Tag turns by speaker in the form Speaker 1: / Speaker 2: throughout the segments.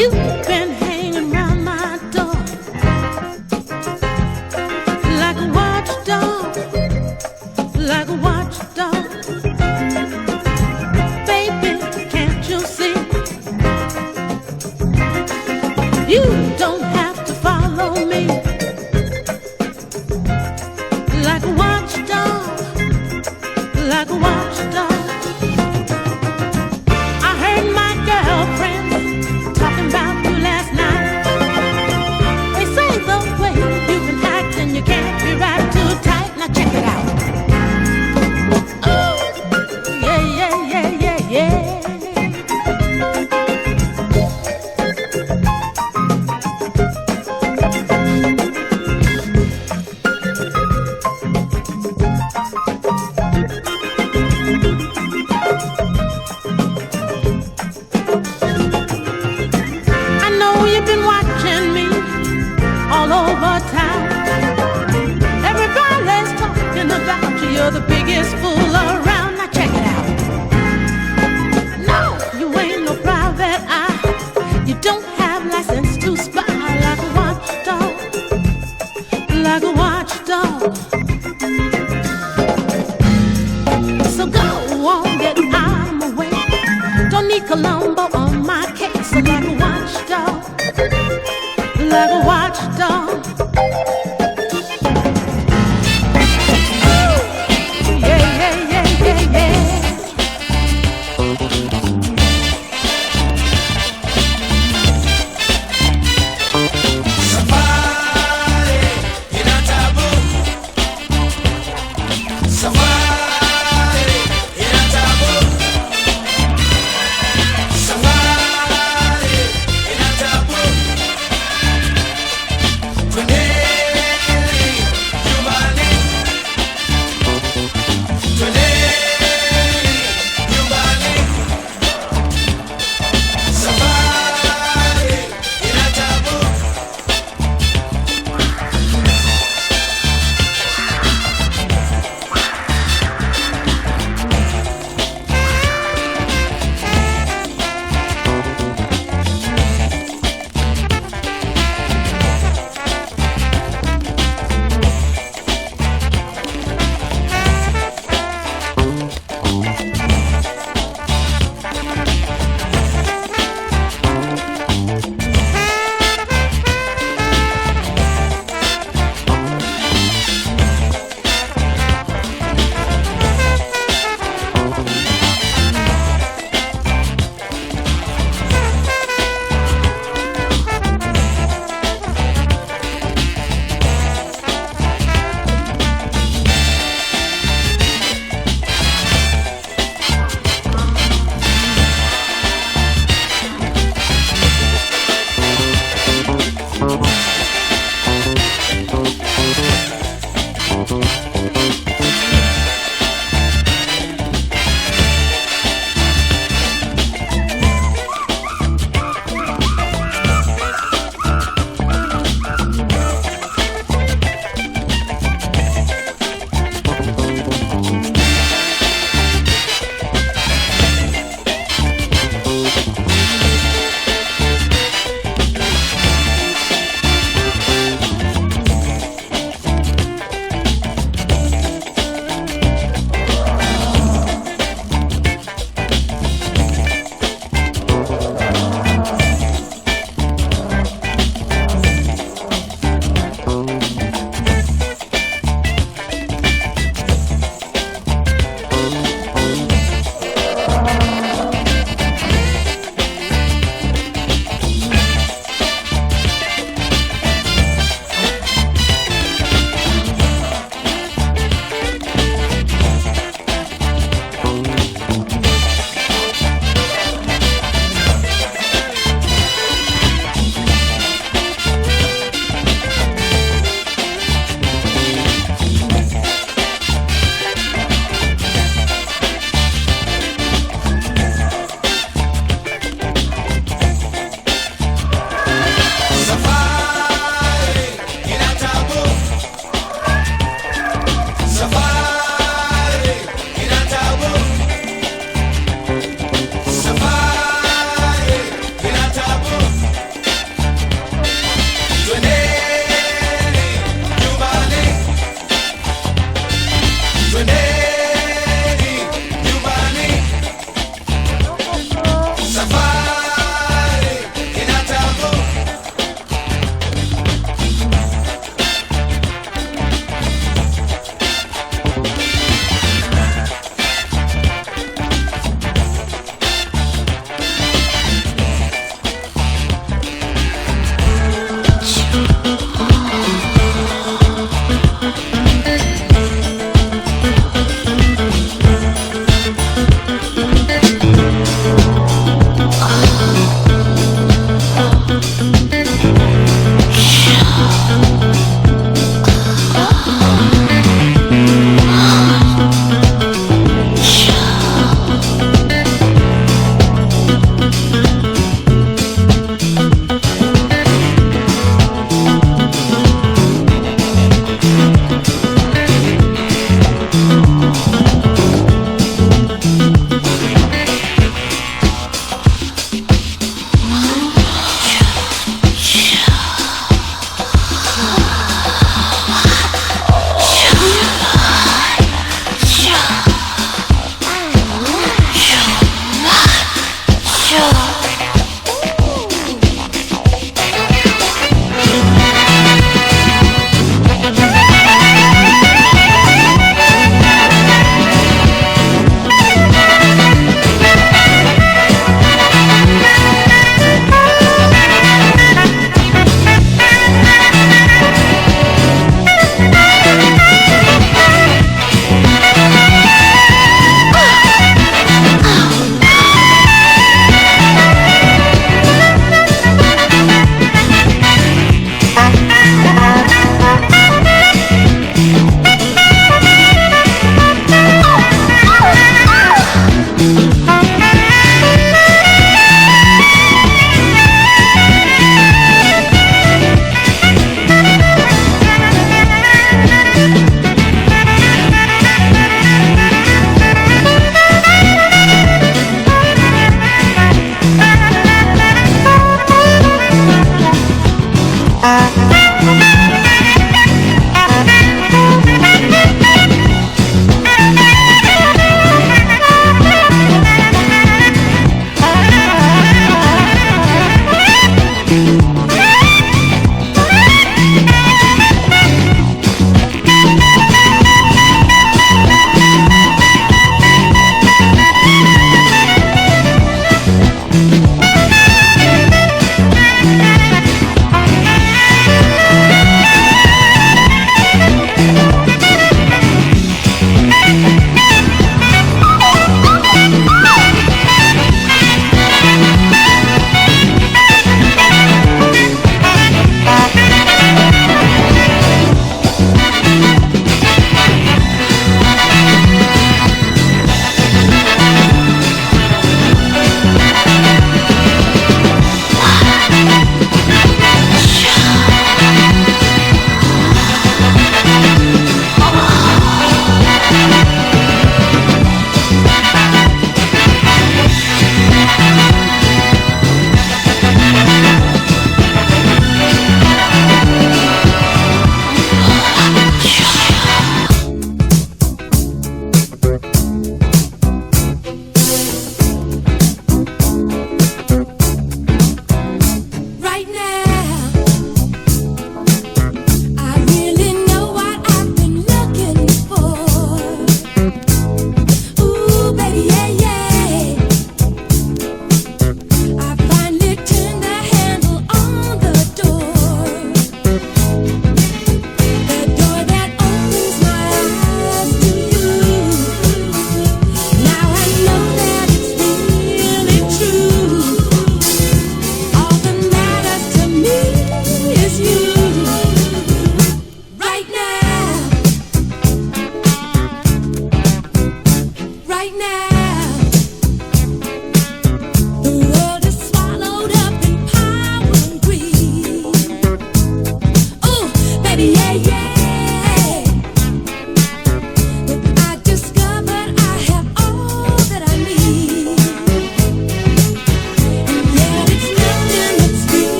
Speaker 1: You've been hanging around my door like a watchdog, like a watchdog. Baby, can't you see? You don't have to follow me like a watchdog, like a watchdog. I heard my girlfriend talking about you last night. They say the way you've been acting, you can't be right too tight. Now check it out. Oh, yeah, yeah, yeah, yeah, yeah.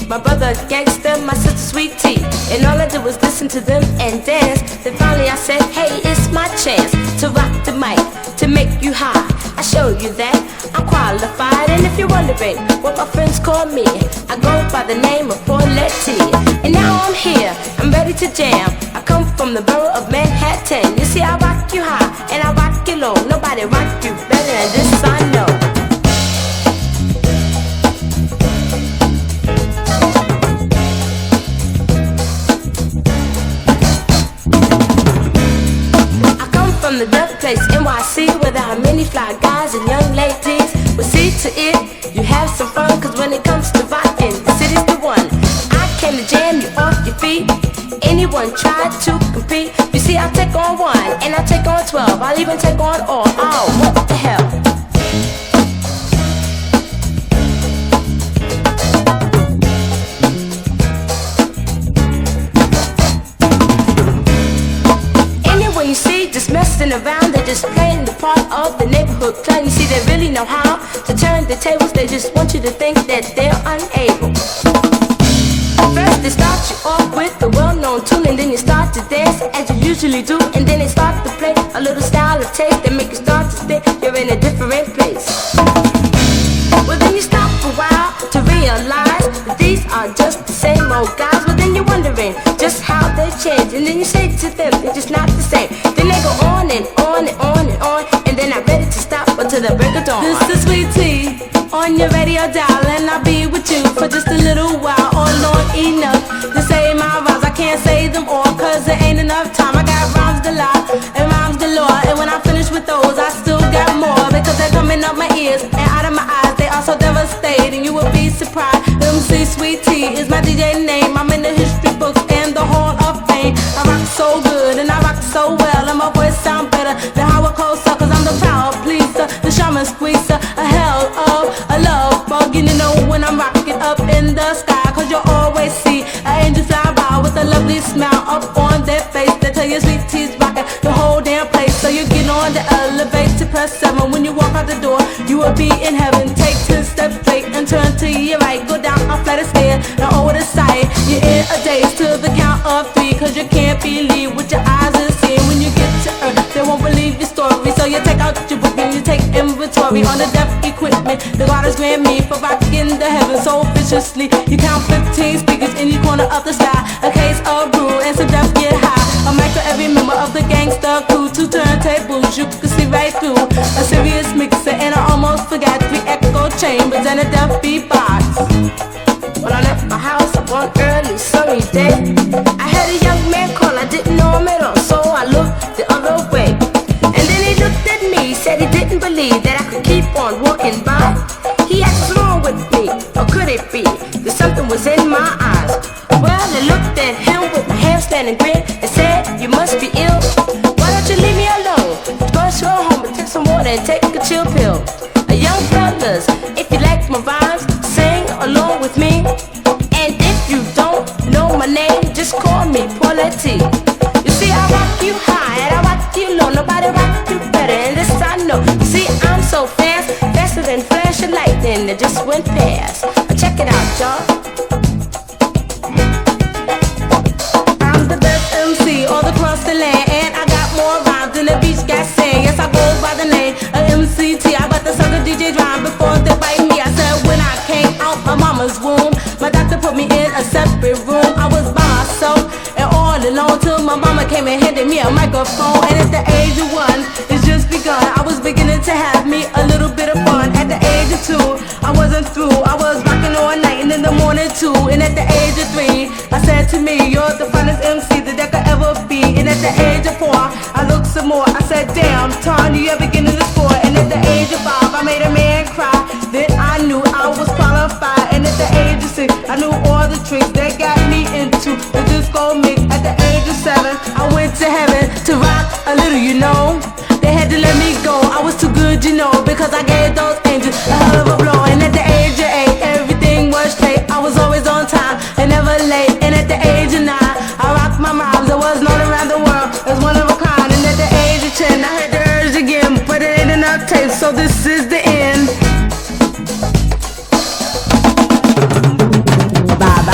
Speaker 2: My brother gangster, my sister sweet tea. And all I did was listen to them and dance. Then finally I said, hey, it's my chance to rock the mic, to make you high. I show you that I'm qualified. And if you're wondering what my friends call me, I go by the name of Paulette. And now I'm here, I'm ready to jam. I come from the borough of Manhattan. You see, I rock you high and I rock you low. Nobody rock you better than this, I know. From the duck place, NYC, where there are many fly guys and young ladies. But see to it, you have some fun, cause when it comes to rockin', the city's the one. I came to jam you off your feet. Anyone try to compete? You see, I'll take on 1, and I'll take on 12. I'll even take on all. Oh, what the hell? You see, just messing around, they're just playing the part of the neighborhood clown. You see, they really know how to turn the tables. They just want you to think that they're unable. First they start you off with the well-known tune, and then you start to dance as you usually do, and then they start to play a little style of taste that make you start to think you're in a different place. Well, then you stop a while to realize that these are just the same old guys. Well, then you're wondering just how they change, and then you say to them they're just not the same. Then they go on and on and on and on, and they're not ready to stop until the break of dawn.
Speaker 1: This is Sweet Tea on your radio dial, and I'll be with you for just a little while, or long enough to say my rhymes. I can't say them all, cause there ain't enough time. I got rhymes galore and rhymes galore, and when I finish with those, I still got more, because they're coming up my ears and out of my eyes. They are so devastating, you will be surprised. MC Sweet Tea is my DJ name. I'm in the history books and the Hall of Fame. I rock so good and I rock so well, and my voice sound better than Howard Costa, cause I'm the power pleaser, the shaman squeezer, a hell of a love bug. You know when I'm rocking up in the sky, cause you'll always see an angel fly by with a lovely smile up on their face. They tell you Sweet Tea's rocking the whole damn place. So you get on the elevator, press 7. When you walk out the door, you will be in heaven. Take 10 steps straight and turn to your right. Go down a flight of stairs and over the side. You're in a daze to the count of 3, cause you can't believe what your eyes are seeing. When you get to Earth, they won't believe your story. So you take out your book and you take inventory on the deaf equipment the God has granted me for rocking the heavens so viciously. You count 15 speakers in each corner of the sky, a case of brew and some deaf get high. A mic for every member of the gangster crew, 2 turntables you can see right through, a serious mixer, and I almost forgot 3 echo chambers and a deaf beatbox. When I left my house one early sunny day, I had a young man call, I didn't know him at all, so I looked the other way. And then he looked at me, said he didn't believe that I could keep on walking by. He asked, what's wrong with me, or could it be that something was in my eyes? Well, I looked at him with my half-standing grin and said, you must be ill. Why don't you leave me alone? Go home and take some water and take a chill pill. Young fellas, if you like my rhymes, sing along with me. And if you don't know my name, just call me Paulette. You see, I rock you high and I rock you low. Nobody rock you better, and this I know. You see, I'm so fast, faster than flash of lightning that just went past. Check it out, y'all. I'm the best MC all across the land, and I got more rhymes than the beach got sand. Yes, I go by the name of MCT. I got the sucker DJ rhyme before they bite me. I said when I came out my mama's womb, my doctor put me in a separate room. I was by myself and all alone till my mama came and handed me a microphone. And at the age of 1, it's just begun. I was beginning to have me a little bit of fun. At the age of 2, I wasn't through. I was rocking all night and in the morning too. And at the age of 3, I said to me, you're the finest MC that there could ever be. And at the age of 4, I looked some more. I said, damn, Tanya, you're beginning to score. And at the age of 5, I made a man cry. Then I knew I was qualified. And at the age of 6, I knew all the tricks that got me into the disco mix. At the age of 7, I went to heaven to rock a little, you know. They had to let me go, I was too good, you know, because I gave those angels a hell of a blow. And at the age of 8, everything was straight. I was always on time and never late. And at the age of 9, I rocked my rhymes. There was known around the world as one of a kind. And at the age of 10, I had the urge again, but it ain't enough tape, so this is the end. Bye.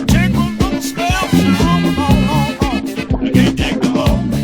Speaker 3: Take a little step, come on. You can't take the law.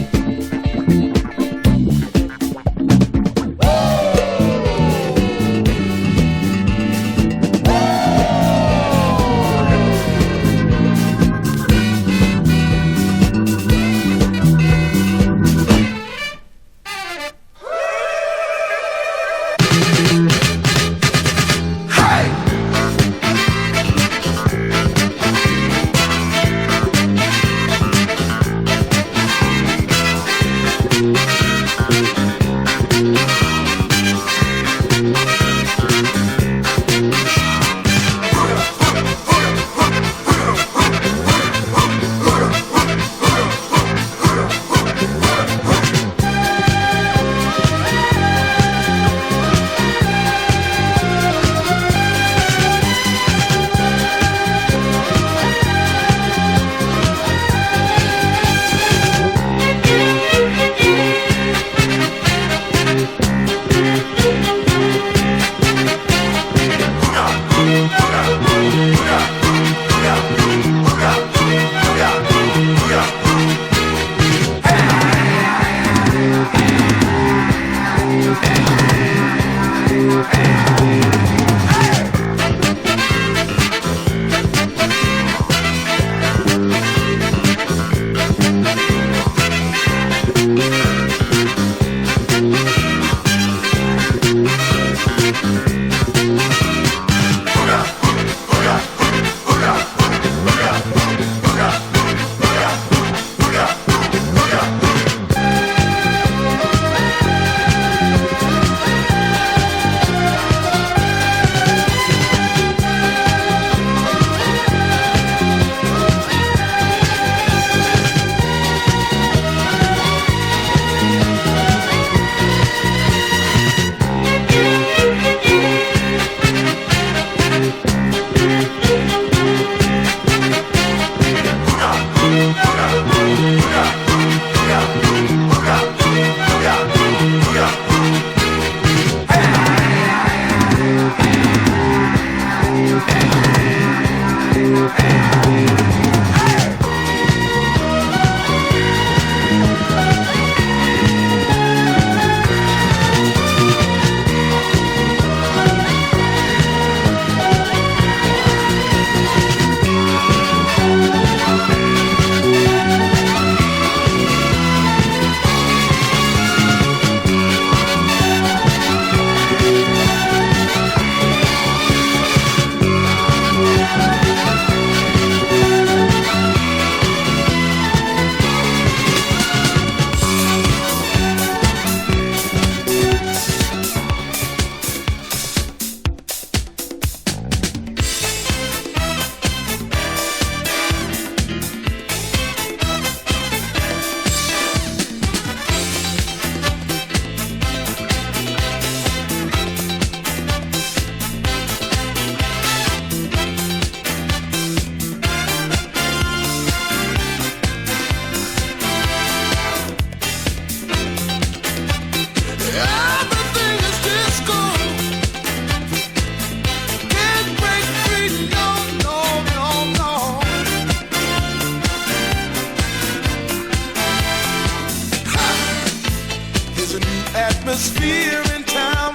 Speaker 3: atmosphere in town,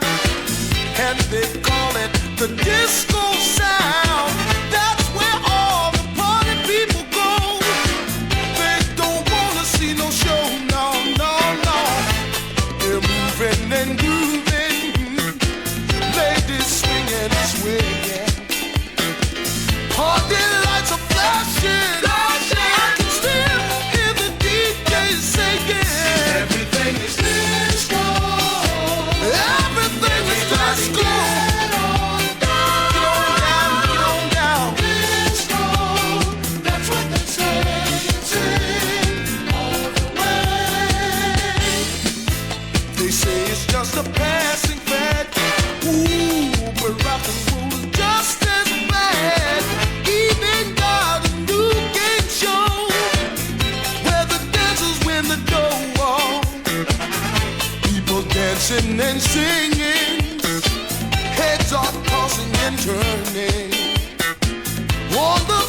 Speaker 3: and they call it the disco sound. That's where all the party people go. They don't wanna see no show, no, no, no. They're moving and grooving, ladies swinging and swinging. Party lights are flashing. I can still hear the DJ saying, everything is disco. Everything is disco. Get on down, get on down. Disco, that's what they say. All the way. They say it's just a passing fad. Ooh, but rock and roll is just as bad. Even got a new game show where the dancers win the dough. People dancing and singing, heads are tossing and turning. On the